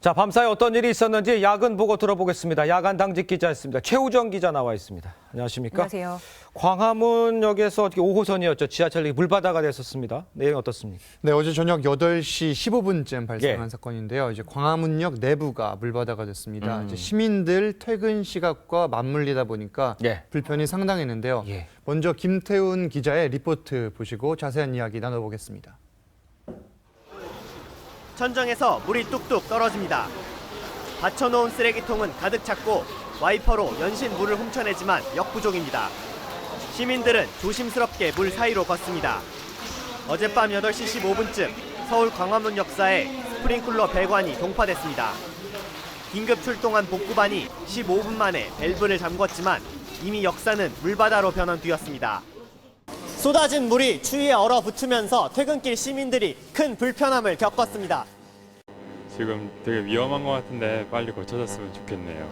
자, 밤사이 어떤 일이 있었는지 야근 보고 들어보겠습니다. 야간 당직 기자였습니다. 최우정 기자 나와 있습니다. 안녕하십니까? 안녕하세요. 광화문역에서 어떻게 5호선이었죠. 지하철이 물바다가 됐었습니다. 내용 어떻습니까? 네, 어제 저녁 8시 15분쯤 발생한 예. 사건인데요. 이제 광화문역 내부가 물바다가 됐습니다. 이제 음. 시민들 퇴근 시각과 맞물리다 보니까 예. 불편이 상당했는데요. 예. 먼저 김태훈 기자의 리포트 보시고 자세한 이야기 나눠보겠습니다. 천정에서 물이 뚝뚝 떨어집니다. 받쳐놓은 쓰레기통은 가득 찼고 와이퍼로 연신 물을 훔쳐내지만 역부족입니다. 시민들은 조심스럽게 물 사이로 걷습니다. 어젯밤 8시 15분쯤 서울 광화문 역사에 스프링클러 배관이 동파됐습니다. 긴급 출동한 복구반이 15분 만에 밸브를 잠궜지만 이미 역사는 물바다로 변한 뒤였습니다. 쏟아진 물이 추위에 얼어붙으면서 퇴근길 시민들이 큰 불편함을 겪었습니다. 지금 되게 위험한 것 같은데 빨리 고쳐졌으면 좋겠네요.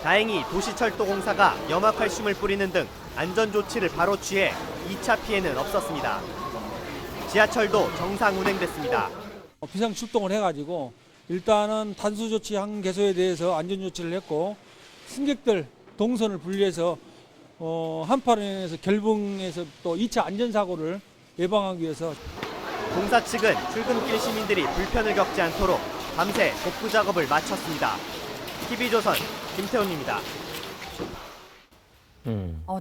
다행히 도시철도공사가 염화칼슘을 뿌리는 등 안전조치를 바로 취해 2차 피해는 없었습니다. 지하철도 정상 운행됐습니다. 비상 출동을 해가지고 일단은 단수 조치 한 개소에 대해서 안전 조치를 했고 승객들 동선을 분리해서 한편에서 결붕해서 또 2차 안전사고를 예방하기 위해서 공사 측은 출근길 시민들이 불편을 겪지 않도록 밤새 복구 작업을 마쳤습니다. TV조선 김태훈입니다.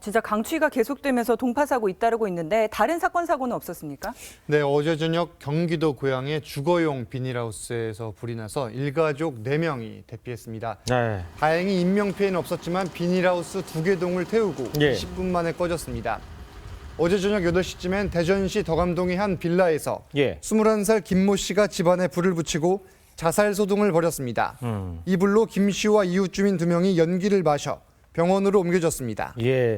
진짜 강추위가 계속되면서 동파사고 잇따르고 있는데 다른 사건 사고는 없었습니까? 네, 어제 저녁 경기도 고양의 주거용 비닐하우스에서 불이 나서 일가족 4명이 대피했습니다. 네. 다행히 인명피해는 없었지만 비닐하우스 2개 동을 태우고 예. 20분 만에 꺼졌습니다. 어제 저녁 8시쯤엔 대전시 덕암동의 한 빌라에서 예. 21살 김모 씨가 집안에 불을 붙이고 자살 소동을 벌였습니다. 이 불로 김 씨와 이웃 주민 2명이 연기를 마셔 병원으로 옮겨졌습니다. 예.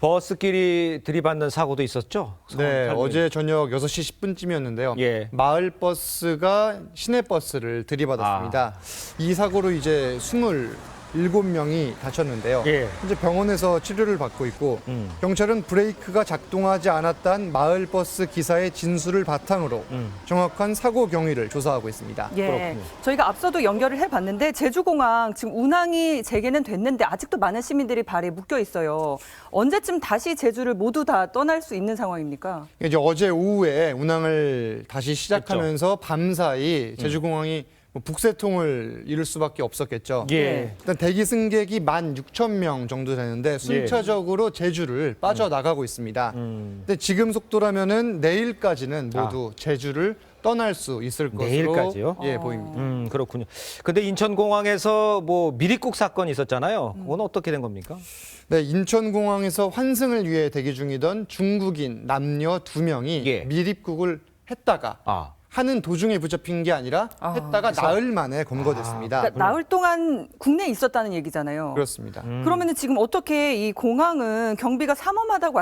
버스끼리 들이받는 사고도 있었죠? 네, 설명해 어제 저녁 6시 10분쯤이었는데요. 예. 마을버스가 시내버스를 들이받았습니다. 이 사고로 이제 27명이 다쳤는데요. 예. 현재 병원에서 치료를 받고 있고 경찰은 브레이크가 작동하지 않았다는 마을버스 기사의 진술을 바탕으로 정확한 사고 경위를 조사하고 있습니다. 예. 그렇군요. 저희가 앞서도 연결을 해봤는데 제주공항 지금 운항이 재개는 됐는데 아직도 많은 시민들이 발에 묶여 있어요. 언제쯤 다시 제주를 모두 다 떠날 수 있는 상황입니까? 이제 어제 오후에 운항을 다시 시작하면서 밤사이 제주공항이 북새통을 이룰 수밖에 없었겠죠. 예. 일단 대기 승객이 16,000명 정도 되는데 순차적으로 제주를 빠져나가고 있습니다. 근데 지금 속도라면은 내일까지는 모두 제주를 떠날 수 있을 것으로 내일까지요? 예, 보입니다. 그렇군요. 근데 인천공항에서 뭐 미리국 사건이 있었잖아요. 그건 어떻게 된 겁니까? 네, 인천공항에서 환승을 위해 대기 중이던 중국인 남녀 2명이 예. 미립국을 했다가 하는 도중에 붙잡힌 게 아니라 했다가 나흘 만에 검거됐습니다. 그러니까 나흘 동안 국내에 있었다는 얘기잖아요. 그렇습니다. 그러면은 지금 어떻게 이 공항은 경비가 삼엄하다고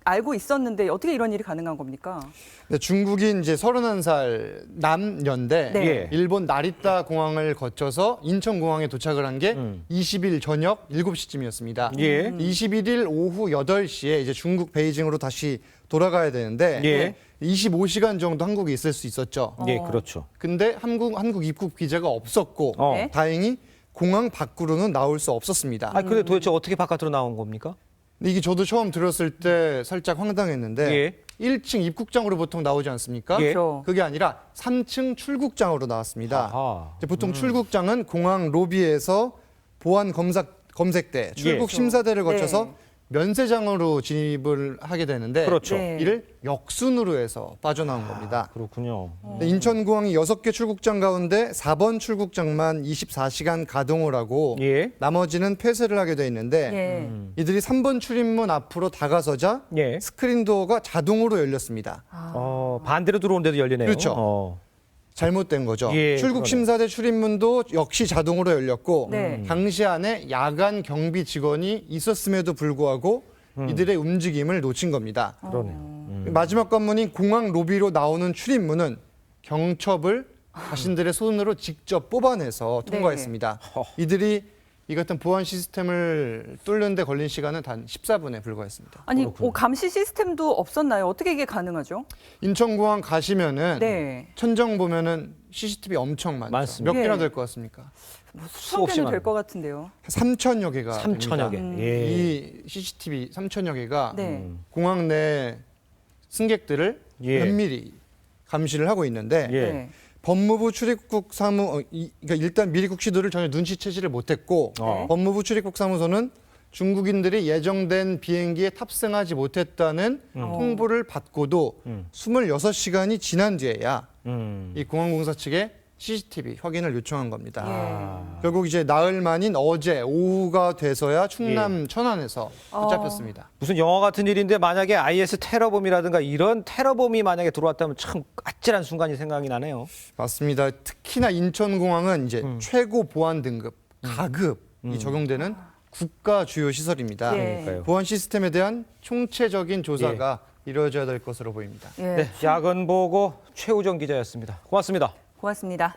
알고 있었는데 어떻게 이런 일이 가능한 겁니까? 네, 중국인 이제 31살 남녀인데 네. 일본 나리타 공항을 거쳐서 인천공항에 도착을 한 게 20일 저녁 7시쯤이었습니다. 예. 21일 오후 8시에 이제 중국 베이징으로 다시 돌아가야 되는데 예. 25시간 정도 한국에 있을 수 있었죠. 예, 그렇죠. 근데 한국 입국 비자가 없었고 네. 다행히 공항 밖으로는 나올 수 없었습니다. 근데 도대체 어떻게 바깥으로 나온 겁니까? 근데 이게 저도 처음 들었을 때 살짝 황당했는데 예. 1층 입국장으로 보통 나오지 않습니까? 예. 그렇죠. 그게 아니라 3층 출국장으로 나왔습니다. 아하. 이제 보통 출국장은 공항 로비에서 보안 검색대, 출국 예. 심사대를 거쳐서 네. 면세장으로 진입을 하게 되는데 그렇죠. 네. 이를 역순으로 해서 빠져나온 겁니다. 그렇군요. 근데 인천공항이 6개 출국장 가운데 4번 출국장만 24시간 가동을 하고 예. 나머지는 폐쇄를 하게 돼 있는데 예. 이들이 3번 출입문 앞으로 다가서자 예. 스크린 도어가 자동으로 열렸습니다. 반대로 들어오는데도 열리네요. 그렇죠. 잘못된 거죠. 예, 출국 심사대 출입문도 역시 자동으로 열렸고 네. 당시 안에 야간 경비 직원이 있었음에도 불구하고 이들의 움직임을 놓친 겁니다. 그러네요. 마지막 관문인 공항 로비로 나오는 출입문은 경첩을 자신들의 손으로 직접 뽑아내서 통과했습니다. 이들이 이 같은 보안 시스템을 뚫는 데 걸린 시간은 단 14분에 불과했습니다. 아니, 감시 시스템도 없었나요? 어떻게 이게 가능하죠? 인천공항 가시면은 네. 천정 보면은 CCTV 엄청 많죠. 많습니다. 몇 개나 예. 될 것 같습니까? 수천 개는 될 것 같은데요. 3천여 개가 3천여 개. 됩니다. 예. 이 CCTV 3천여 개가 네. 공항 내 승객들을 예. 면밀히 감시를 하고 있는데 예. 네. 법무부 출입국 사무 그러니까 일단 미리국 시도를 전혀 눈치채지를 못했고 어. 법무부 출입국 사무소는 중국인들이 예정된 비행기에 탑승하지 못했다는 통보를 받고도 26시간이 지난 뒤에야 이 공항공사 측에 CCTV 확인을 요청한 겁니다. 예. 결국 이제 나흘 만인 어제 오후가 돼서야 충남 천안에서 붙잡혔습니다. 무슨 영화 같은 일인데 만약에 IS 테러범이라든가 이런 테러범이 만약에 들어왔다면 참 아찔한 순간이 생각이 나네요. 맞습니다. 특히나 인천공항은 이제 최고 보안 등급 가급이 적용되는 국가 주요 시설입니다. 예. 그러니까요. 보안 시스템에 대한 총체적인 조사가 이루어져야 될 것으로 보입니다. 예. 네, 야근 보고 최우정 기자였습니다. 고맙습니다. 고맙습니다.